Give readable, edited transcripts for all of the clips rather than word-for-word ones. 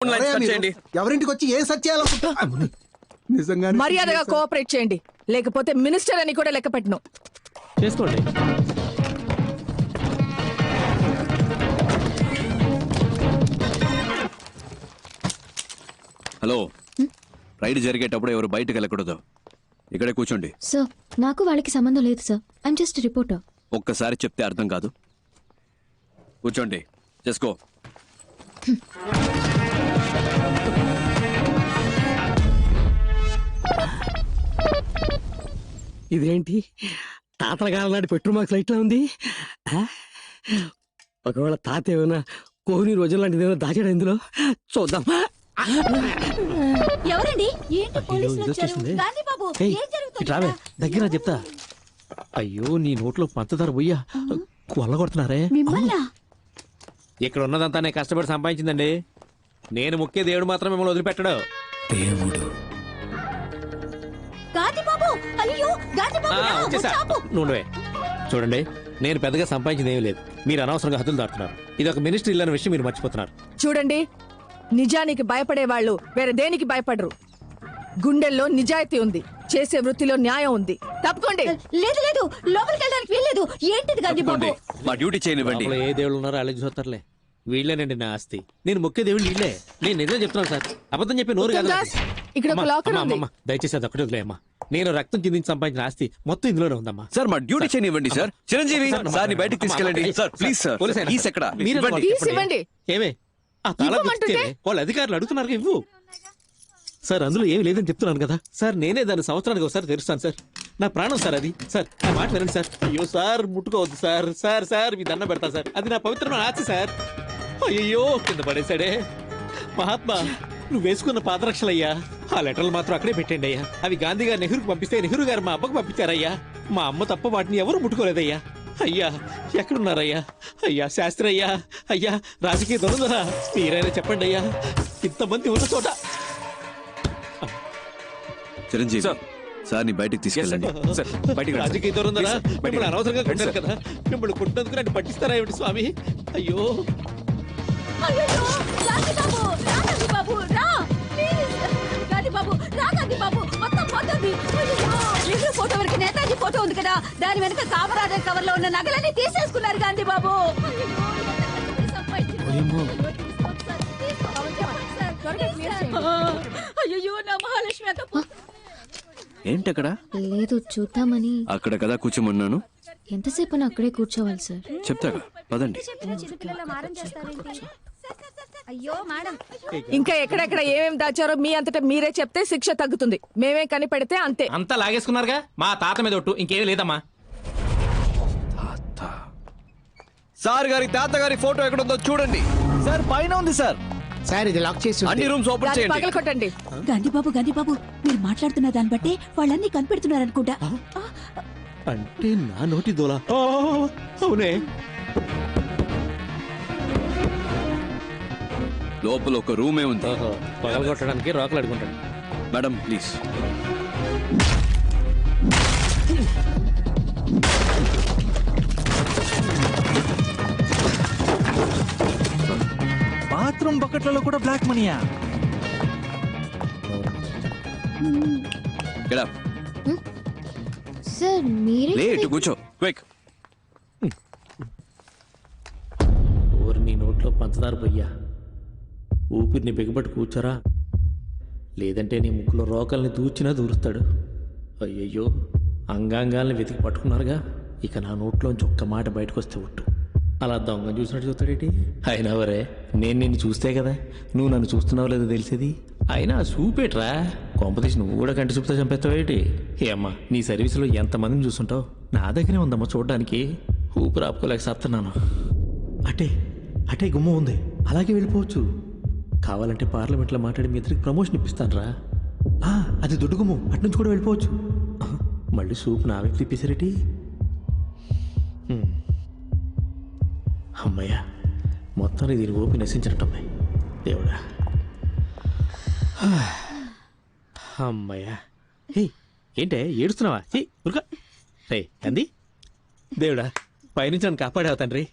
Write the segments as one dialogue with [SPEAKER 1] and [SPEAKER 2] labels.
[SPEAKER 1] ఎవరింటికి వచ్చి a search చేయాలనుకుంటా నిజంగా
[SPEAKER 2] మర్యాదగా కోఆపరేట్ చేయండి, లేకపోతే మినిస్టర్ అని కూడా లెక్క పెట్టను.
[SPEAKER 3] చేసుకోండి.
[SPEAKER 4] హలో, రైడ్ జరిగేటప్పుడు ఎవరు బయటకు వెళ్ళకూడదు. ఇక్కడే కూర్చోండి.
[SPEAKER 5] సార్, నాకు వాళ్ళకి సంబంధం లేదు సార్. I'm just reporter.
[SPEAKER 4] ఒక్కసారి చెప్తే అర్థం కాదు. కూర్చోండి, చేసుకో.
[SPEAKER 3] ఇదేంటి తాతల కాలం నాటి పెట్రోల్ మార్క్స్ లైట్లా ఉంది. ఒకవేళ తాత ఏమైనా కోహ్లీ రోజుల లాంటిది ఏమైనా దాచాడు ఇందులో, చూద్దాం.
[SPEAKER 5] ఎవరండి? ఏంటి పోలీసులు వచ్చారు? గాంధీ బాబు, ఏం జరుగుతుంది?
[SPEAKER 3] రావే, దగ్గర చెప్తా. అయ్యో, నీ నోట్లో పంచదార పోయ్యా కొల్లగొడుతున్నారే.
[SPEAKER 5] మిమ్మల్ని
[SPEAKER 6] ఇక్కడ ఉన్నదంతా నేను కష్టపడి సంపాదించిందండి. నేను ముఖ్య దేవుడు మాత్రం మిమ్మల్ని వదిలిపెట్టడు.
[SPEAKER 4] దేవుడు
[SPEAKER 5] గాంధీ బాబు, అయ్యో గాంధీ బాబు,
[SPEAKER 6] వచ్చేసా. నువ్వే చూడండి, నేను పెద్దగా సంపాదించింది ఏమీ లేదు. మీరు అనవసరంగా హద్దులు దాటుతున్నారు. ఇది ఒక మినిస్ట్రీ ఇల్లు అనే విషయం మీరు మర్చిపోతున్నారు.
[SPEAKER 2] చూడండి, నిజానికి భయపడే వాళ్ళు వేరే దేనికి భయపడరు. గుండెల్లో నిజాయితీ ఉంది, చేసే వృత్తిలో న్యాయం ఉంది. తప్పుకోండి.
[SPEAKER 5] లేదు లేదు, లోపలికి వెళ్ళడానికి వీల్లేదు. ఏంటిది గాంధీ బాబు?
[SPEAKER 4] మా డ్యూటీ చేయనివ్వండి.
[SPEAKER 6] లోపల ఏ దేవుళ్ళు ఉన్నారో అలాగే చూస్తారులే. వీళ్ళేనండి నా ఆస్తి. నేను ముఖ్య దేవుళ్ళు వీళ్ళే. నేను నిజం చెప్తున్నాను సార్, అబద్ధం చెప్పి నోరు కాదు.
[SPEAKER 2] దాస్, ఇక్కడ ఒక లాకర్ ఉంది.
[SPEAKER 6] దయచేసి అది ఒకటి వదిలేమ్మా. నేను రక్తం చిందించి సంపాదించిన ఆస్తి మొత్తం ఇందులోనే ఉందమ్మా.
[SPEAKER 4] సార్, మా డ్యూటీ చేయనివ్వండి సార్. చిరంజీవి సార్ ని బయటికి తీసుకెళ్ళండి సార్, ప్లీజ్ సార్. కీస్ ఎక్కడ?
[SPEAKER 2] కీస్ ఇవ్వండి.
[SPEAKER 6] ఏమే ఆ తాళం
[SPEAKER 2] ఇవ్వమంటుంటే?
[SPEAKER 6] తెచ్చితే వాళ్ళ అధికారులు అడుగుతున్నారు, ఇవ్వు. సార్, అందులో ఏమి లేదని చెప్తున్నాను కదా సార్. నేనే దాన్ని సంవత్సరానికి ఒకసారి తెరుస్తాను సార్. నా ప్రాణం సార్ అది. సార్, నా మాట వినండి సార్. అయ్యో సార్, ముట్టుకోవద్దు సార్. సార్ సార్ మీ దండం పెడతా సార్. అది నా పవిత్రమైన ఆస్తి సార్. అయ్యో, కింద పడేశాడే. మహాత్మా, నువ్వు వేసుకున్న పాదరక్షలయ్యా. ఆ లెటర్లు మాత్రం అక్కడే పెట్టండి అయ్యా. అవి గాంధీ గారు నెహ్రూకి పంపిస్తే నెహ్రూ గారు మా అబ్బకు పంపించారయ్యా. మా అమ్మ తప్ప వాటిని ఎవరు ముట్టుకోలేదయ్యా. అయ్యా, ఎక్కడున్నారయ్యా? అయ్యా శాస్త్రి అయ్యా, అయ్యా రాజకీయ దొరుకుదరా, మీరైనా చెప్పండి అయ్యా. ఇంతమంది ఉన్న చోట.
[SPEAKER 4] చిరంజీవి సార్ ని బయటికి తీసుకెళ్ళండి.
[SPEAKER 6] రాజకీయ దొరుకుదరా, మిమ్మల్ని అనవసరంగా కొట్టారు కదా. మిమ్మల్ని కొట్టినందుకు నన్ను పట్టిస్తారా ఏమిటి స్వామి? అయ్యో
[SPEAKER 5] అయ్యో, గాంధీ బాబు, రా గాంధీ బాబు, రా. ప్లీజ్ గాంధీ బాబు, రా గాంధీ బాబు. మొత్తం పోతుంది. నెహ్రూ ఫోటో వరకు నేతాజీ ఫోటో ఉంది కదా, దాని వెనక కామరాజర్ కవర్ లో ఉన్న నగలన్నీ తీసేసుకున్నారు గాంధీ బాబు. అయ్యో, నా మహాలక్ష్మి అంత.
[SPEAKER 4] ఏంటక్కడ?
[SPEAKER 5] లేదు, చూద్దామని.
[SPEAKER 4] అక్కడ కదా కూర్చోమన్నాను.
[SPEAKER 5] ఎంతసేపు అక్కడే కూర్చోవాలి సార్?
[SPEAKER 4] చెప్తాగా, పదండి.
[SPEAKER 2] ఇంకా ఎక్కడెక్కడ ఏమేమి దాచారో మీ అంతటా మీరే చెప్తే శిక్ష తగ్గుతుంది. మేమే కనిపెడితే అంతే.
[SPEAKER 6] అంతా లాగేసుకున్నారుగా. మా తాత మీద ఒట్టు, ఇంకేమీ లేదమ్మా.
[SPEAKER 4] సార్ గారి తాతగారి ఫోటో ఎక్కడుందో చూడండి
[SPEAKER 1] సార్. పైన ఉంది సార్. సార్, ఇది లాక్ చేసి
[SPEAKER 4] అన్ని రూమ్స్ ఓపెన్
[SPEAKER 2] దాన్ని
[SPEAKER 4] చేయండి.
[SPEAKER 2] పగల కొట్టండి.
[SPEAKER 5] గాంధీ బాబు, మీరు మాట్లాడుతున్న దాన్ని బట్టి వాళ్ళన్నీ కనిపెడుతున్నారనుకుంటా.
[SPEAKER 6] అంటే నా నోటి దోలా? అవునే.
[SPEAKER 4] లోపల ఒక రూమే ఉంది.
[SPEAKER 6] పగలగొట్టడానికి రాకులు అడుగుంటాడు.
[SPEAKER 4] Madam please.
[SPEAKER 1] బాత్రూమ్ బకెట్లలో కూడా బ్లాక్ మనీయా?
[SPEAKER 4] Get up.
[SPEAKER 5] సార్, మీరే
[SPEAKER 4] లేట్ కూర్చో. క్విక్.
[SPEAKER 6] ఊరి నీ నోట్లో పంచదార పొయ్యా. ఊపిరిని బిగబట్టి కూర్చోరా, లేదంటే నీ ముక్కులో రోకల్ని దూచినా దూరుస్తాడు. అయ్యయ్యో, అంగాంగాల్ని వెతికి పట్టుకున్నారుగా. ఇక నా నోట్లోంచి ఒక్క మాట బయటకు వస్తే ఒట్టు. అలా దొంగ చూసినట్టు చూస్తాడేటి? అయినా వరే, నేను నిన్ను చూస్తే కదా నువ్వు నన్ను చూస్తున్నావు లేదో తెలిసేది. అయినా చూపేట్రా, కాంపిటీషన్ నువ్వు కూడా కంటి చూపుతా చంపేస్తావేటి? ఏమ్మా, నీ సర్వీసులో ఎంతమందిని చూస్తుంటావు? నా దగ్గరే ఉందమ్మా చూడడానికి. ఊపిరి ఆపుకోలేక సత్తన్నాను. అటే గుమ్మ ఉంది, అలాగే వెళ్ళిపోవచ్చు. కావాలంటే పార్లమెంట్లో మాట్లాడి మీ ఇద్దరికి ప్రమోషన్ ఇప్పిస్తాను రా. అది దొడ్డు గుమ్ము, అట్నుంచి కూడా వెళ్ళిపోవచ్చు. మళ్ళీ సూప్ నా వ్యక్తి తిప్పేసారేటి? అమ్మయ్యా, మొత్తాన్ని దీని ఓపి నశించినట్టమ్మాయి దేవుడా. అమ్మయ్యా. ఏంటే ఏడుస్తున్నావా? ఉరుక రే అంది. దేవుడా, పైనుంచి నన్ను కాపాడావు తండ్రి.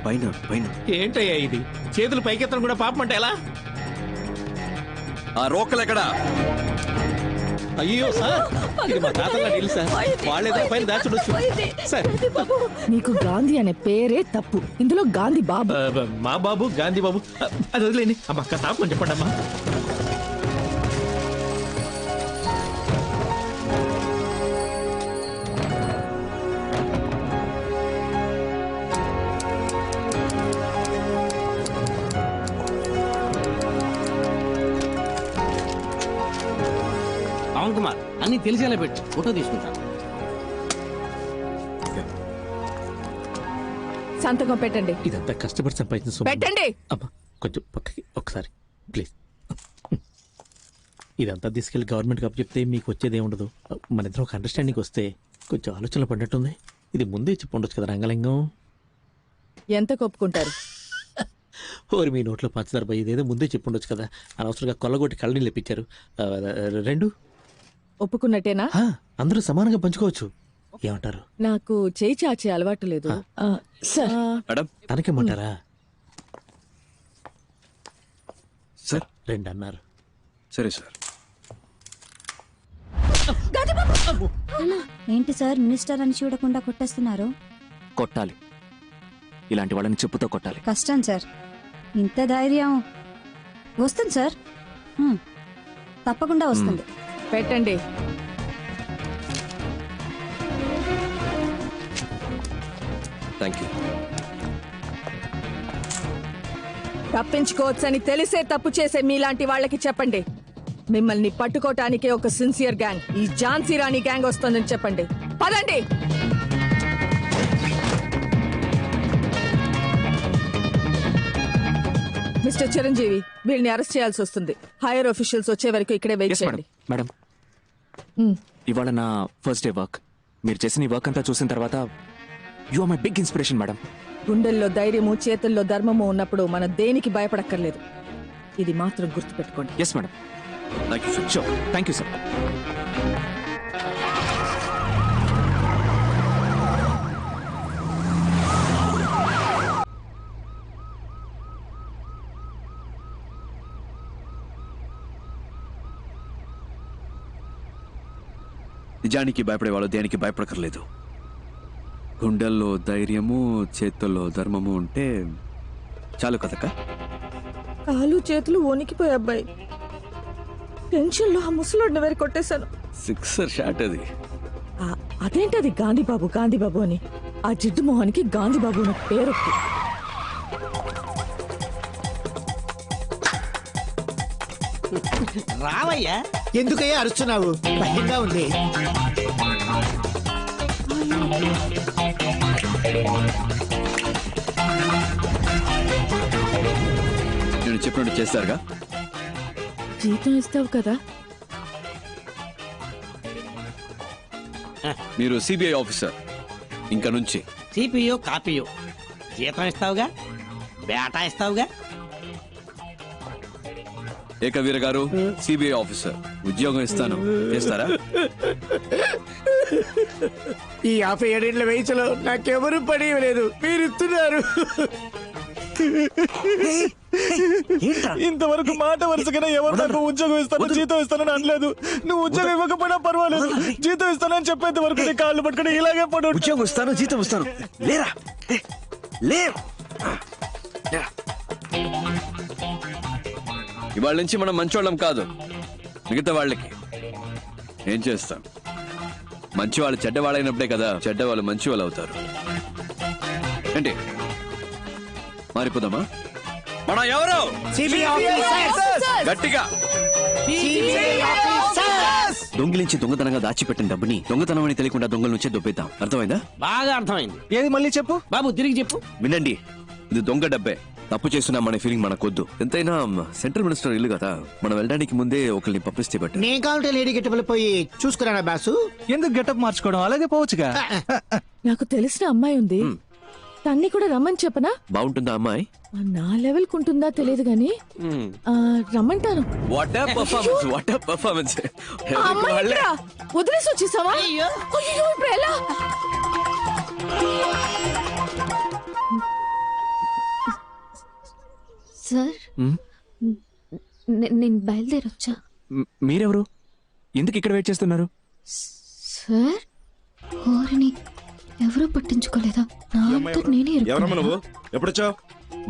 [SPEAKER 4] పైన పైన
[SPEAKER 6] ఏంటయ్యా ఇది? చేతులు పైకెత్తడం కూడా పాపం అంటే ఎలా?
[SPEAKER 4] ఆ రోకలు ఎక్కడ?
[SPEAKER 6] అయ్యో సార్, ఇది మా తాతల ఇల్లు సార్. వాళ్ళేదో పైన దాచుడొచ్చు సార్.
[SPEAKER 2] నీకు గాంధీ అనే పేరే తప్పు. ఇందులో గాంధీ బాబు.
[SPEAKER 6] మా బాబు గాంధీ బాబు, అది వదిలేండి. అమ్మ అక్క తాపని చెప్పండి అమ్మా.
[SPEAKER 7] పవన్ కుమార్ అన్ని తెలిసేలా పెట్టు, ఫోటో తీసుకుంటాను.
[SPEAKER 2] సంతకం పెట్టండి.
[SPEAKER 6] ఇదంతా కష్టపడి సంపాదించిన సొమ్ము.
[SPEAKER 2] పెట్టండి.
[SPEAKER 6] అమ్మా కొంచెం పక్కకి ఒకసారి ప్లీజ్. ఇదంతా తీసుకెళ్లి గవర్నమెంట్కి అప్పచెప్తే మీకు వచ్చేది ఏముండదు. మన ఇద్దరం ఒక అండర్స్టాండింగ్ వస్తే కొంచెం ఆలోచనలు పడినట్టుంది. ఇది ముందే చెప్పండొచ్చు కదా రంగలింగం.
[SPEAKER 2] ఎంత కొప్పుకుంటారు?
[SPEAKER 6] ఓరి మీ నోట్లో పంచదార పోయి ఇదేదో ముందే చెప్పుండొచ్చు కదా. అనవసరంగా కొల్లగొట్టి కళ్ళని లేపించారు. 2
[SPEAKER 2] ఒప్పుకున్నట్టేనా?
[SPEAKER 6] అందరూ సమానంగా పంచుకోవచ్చు. ఏమంటారు?
[SPEAKER 2] నాకు చేయి చాచే అలవాటు లేదు. Sir,
[SPEAKER 4] madam
[SPEAKER 6] తనకేమంటారా?
[SPEAKER 4] సార్
[SPEAKER 6] 2 అన్నారు.
[SPEAKER 4] సరే సార్.
[SPEAKER 5] ఏంటి సార్ మినిస్టర్ అని చూడకుండా కొట్టేస్తున్నారు?
[SPEAKER 4] కొట్టాలి, ఇలాంటి వాళ్ళని చెప్పుతో కొట్టాలి.
[SPEAKER 5] కష్టం సార్, ఇంత ధైర్యం వస్తుంది సార్. తప్పకుండా వస్తుంది.
[SPEAKER 2] పెట్టండి.
[SPEAKER 4] Thank you.
[SPEAKER 2] తప్పించుకోవచ్చని తెలిసే తప్పు చేసే మీలాంటి వాళ్ళకి చెప్పండి, మిమ్మల్ని పట్టుకోటానికే ఒక సిన్సియర్ గ్యాంగ్, ఈ ఝాన్సీ రాణి గ్యాంగ్ వస్తుందని చెప్పండి. పదండి. మిస్టర్ చిరంజీవి, వీళ్ళని అరెస్ట్ చేయాల్సి వస్తుంది. హైయర్ ఆఫీషియల్స్ వచ్చే వరకు ఇక్కడే వెయిట్ చేయండి.
[SPEAKER 4] మేడం ఇవాళ నా ఫస్ట్ డే వర్క్. మీరు చేసిన ఈ వర్క్ అంతా చూసిన తర్వాత you are my big inspiration madam.
[SPEAKER 2] గుండెల్లో ధైర్యము, చేతుల్లో ధర్మము ఉన్నప్పుడు మనం దేనికి భయపడక్కర్లేదు. ఇది మాత్రం గుర్తుపెట్టుకోండి.
[SPEAKER 4] Yes madam. Thank you sir. Sure. Thank you sir. నిజానికి భయపడేవాళ్ళు దేనికి భయపడకర్లేదు. గుండెల్లో ధైర్యము, చేతుల్లో ధర్మము ఉంటే చాలు కదక్క.
[SPEAKER 2] కాలు చేతులు వణికిపోయి అబ్బాయి, టెన్షన్ లో ఆ ముసలోడిని వేరే కొట్టేశాను.
[SPEAKER 4] 6 షాట్ అది.
[SPEAKER 2] అదేంటది గాంధీబాబు గాంధీబాబు అని? ఆ జిడ్డు మొహానికి గాంధీబాబు అనే పేరు.
[SPEAKER 7] రావయ్యా.
[SPEAKER 1] ఎందుకయ్యా అరుస్తున్నావు? భయంగా ఉంది.
[SPEAKER 4] నేను చెప్పినట్టు చేస్తారుగా.
[SPEAKER 2] జీతం ఇస్తావు కదా?
[SPEAKER 4] మీరు సిబిఐ ఆఫీసర్ ఇంకా నుంచి.
[SPEAKER 7] సిపియో కాపీయో జీతం ఇస్తావుగా, బేటా ఇస్తావుగా.
[SPEAKER 4] ఏకవీర గారు సిబిఐ ఆఫీసర్, ఉద్యోగం ఇస్తాను, చేస్తారా?
[SPEAKER 1] ఈ 57 వయసులో నాకెవరు పని ఇవ్వలేదు, మీరు ఇస్తున్నారు.
[SPEAKER 8] ఇంతవరకు మాట వరుసగా ఎవరు నాకు ఉద్యోగం ఇస్తాను, జీతం ఇస్తానని అనలేదు. నువ్వు ఉద్యోగం ఇవ్వకపోయినా పర్వాలేదు, జీతం ఇస్తానని చెప్పేంత వరకు నీ కాళ్ళు పట్టుకుని ఇలాగే పడు.
[SPEAKER 4] ఉద్యోగం ఇస్తాను, జీతం ఇస్తాను. లేరా లేరు. ఇవాళ నుంచి మనం మంచోళ్ళం కాదు. మిగతా వాళ్ళకి ఏం చేస్తాం? మంచి వాళ్ళు చెడ్డవాళ్ళైనప్పుడే కదా చెడ్డవాళ్ళు మంచి వాళ్ళు అవుతారు. ఏంటి మారిపోదామా? మన ఎవరు? గట్టిగా దొంగిలించి దొంగతనంగా దాచిపెట్టిన డబ్బుని దొంగతనం అని తెలియకుండా దొంగల నుంచే దొబ్బేద్దాం. అర్థమైందా?
[SPEAKER 7] బాగా అర్థమైంది.
[SPEAKER 1] ఏది మళ్ళీ చెప్పు
[SPEAKER 7] బాబు, తిరిగి చెప్పు.
[SPEAKER 4] వినండి, ఇది దొంగ డబ్బే. తప్పు చేస్తున్నామనే ఫీలింగ్ మనకొద్దు. ఎంతైనా సెంట్రల్ మినిస్టర్ ఇల్లు కదా, మనం వెళ్ళడానికి ముందే ఒకరిని పంపిస్తే బట్టి.
[SPEAKER 1] నేను కావాలంటే లేడీ గెటబుల్ పోయి చూసుకురానా బాసు?
[SPEAKER 8] ఎందుకు గెటప్ మార్చుకోవడం? అలాగే పోవచ్చుగా.
[SPEAKER 2] నాకు తెలిసిన అమ్మాయి ఉంది, తన్ని కూడా రమ్మని చెప్పనా?
[SPEAKER 4] బాగుంటుందా అమ్మాయి?
[SPEAKER 2] నా లెవెల్ కుంటుందా తెలియదు గాని రమ్మంటాను.
[SPEAKER 4] What a performance, what a performance.
[SPEAKER 2] ఆ అమ్మాయి ఎక్కడా? వదిలేసి వచ్చేసావా? అయ్యో, ఇప్పుడు ఎలా?
[SPEAKER 5] సార్
[SPEAKER 3] మ్?
[SPEAKER 5] నేను బయలుదేరొచ్చా
[SPEAKER 8] మీరెవరు ఎందుకు ఇక్కడ వెయిట్ చేస్తున్నారు?
[SPEAKER 5] సార్ ఓరిని ఎవరూ పట్టించుకోలేదా నా అంతట నేనే
[SPEAKER 9] ఎవరమ్మా
[SPEAKER 5] ఇరుక్కున్నానా?
[SPEAKER 9] నువ్వు ఎప్పుడొచ్చావు?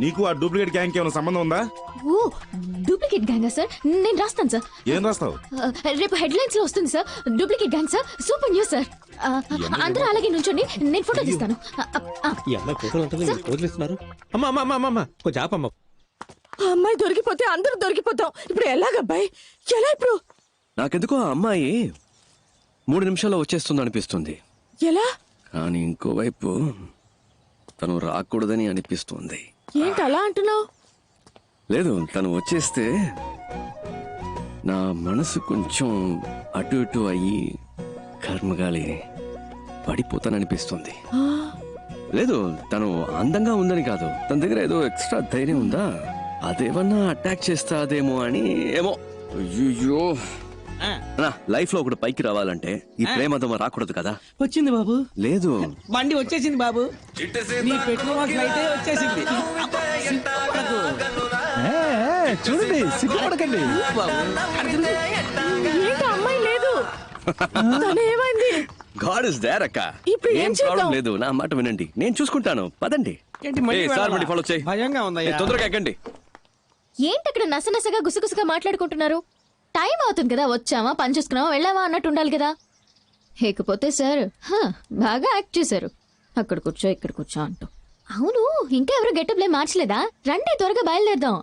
[SPEAKER 9] నీకు ఆ డూప్లికేట్ గ్యాంగ్ ఏమైనా సంబంధం ఉందా?
[SPEAKER 5] ఓ డూప్లికేట్ గ్యాంగా సార్ నేను రాస్తాను సార్
[SPEAKER 9] ఏం రాస్తావు?
[SPEAKER 5] రేపు హెడ్లైన్స్ లో వస్తుంది sir duplicate gang sir super news sir అందరూ అలాగే నుంచోండి నేను ఫోటో తీస్తాను
[SPEAKER 6] ఈ అమ్మాయి ఫోటోలు ఉంటుంది వదిలిస్తున్నారు. అమ్మా అమ్మా అమ్మా అమ్మా కొంచెం ఆపమ్మ.
[SPEAKER 2] ఆ అమ్మాయి దొరికిపోతే అందరూ దొరికిపోతాం ఇప్పుడు ఎలాగబ్బాయి ఎలా ఇప్పుడు
[SPEAKER 4] నాకెందుకో ఆ అమ్మాయి 3 నిమిషాల్లో వచ్చేస్తుంది అనిపిస్తుంది,
[SPEAKER 2] ఎలా
[SPEAKER 4] కానీ ఇంకోవైపు తను రాకూడదని అనిపిస్తుంది.
[SPEAKER 2] ఏంటి అలా అంటున్నావు
[SPEAKER 4] లేదు, తను వచ్చేస్తే నా మనసు కొంచెం అటు ఇటు అయ్యి కర్మగాలి పడిపోతాననిపిస్తుంది. లేదు, తను అందంగా ఉందని కాదు, తన దగ్గర ఏదో ఎక్స్ట్రా ధైర్యం ఉందా, అదేమన్నా అటాక్ చేస్తాదేమో అని. ఏమో అయ్యో లైఫ్ లో ఒకటి పైకి రావాలంటే ఈ ప్రేమదమ రాకూడదు కదా.
[SPEAKER 7] వచ్చింది బాబు,
[SPEAKER 4] లేదు,
[SPEAKER 7] బండి వచ్చేసింది బాబు, నీ పెట్రోల్ ఫ్లైట్ వచ్చేసింది. అబ్బా, సిగ్గుపడకు.
[SPEAKER 8] చూడండి, సిగ్గుపడకండి.
[SPEAKER 7] బాబు, అటు తిరుగు.
[SPEAKER 2] ఏంటి అమ్మాయి లేదు తను ఏమైంది
[SPEAKER 4] గాడ్ ఇస్ దేర్ అక్క.
[SPEAKER 2] ఇప్పుడు ఏం
[SPEAKER 4] ఏం ప్రాబ్లం
[SPEAKER 2] చేద్దాం?
[SPEAKER 4] లేదు, నా మాట వినండి, నేను చూసుకుంటాను. పదండి.
[SPEAKER 7] ఏంటి మళ్ళీ
[SPEAKER 4] ఏయ్, సార్
[SPEAKER 7] వెళ్ళాలా?
[SPEAKER 4] బండి ఫాలో చేయి.
[SPEAKER 7] భయంగా ఉందయ్యా.
[SPEAKER 4] తొందరగా ఎక్కండి.
[SPEAKER 5] ఏంటి అక్కడ నసనసగా గుసగుసగా మాట్లాడుకుంటున్నారు టైం అవుతుంది కదా వచ్చామా పని చూసుకున్నావా వెళ్ళావా అన్నట్టు ఉండాలి కదా. లేకపోతే సార్ బాగా యాక్ట్ చేశారు అక్కడ కూర్చో ఇక్కడ కూర్చో అంటూ. అవును ఇంకా ఎవరు గెటప్లే మార్చలేదా రండి త్వరగా బయలుదేరదాం.